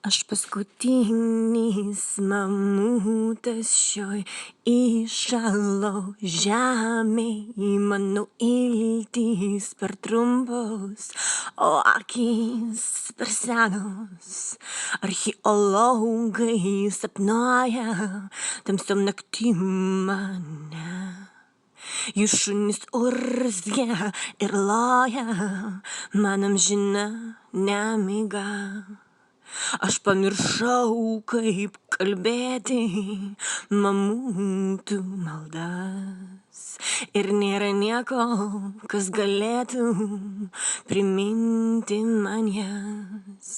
Aš paskutinis mamutas šioj įšalo žemėj, mano iltys per trumpos, o akys per senos. Archeologai sapnuoja tamsiom naktim mane. Jų šunys urzgia ir loja, man amžina nemiga. Aš pamiršau, kaip kalbėti mamutų maldas. Ir nėra nieko, kas galėtų priminti man jas.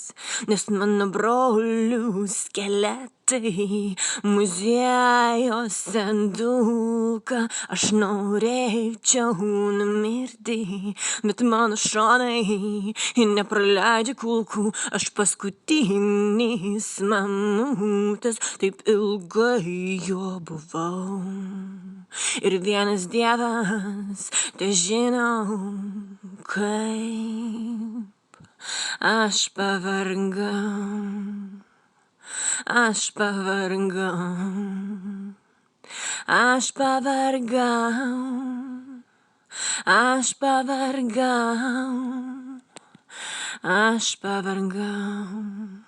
Nes mano brolių skeletai muziejuose dulka. Aš norėčiau numirti, bet mano šonai nepraleidžia kulkų. Aš paskutinis mamutas, taip ilgai jo buvau. Ir vienas Dievas težino, kaip aš pavargau. Aš pavargau. Aš pavargau. Aš pavargau. Aš pavargau.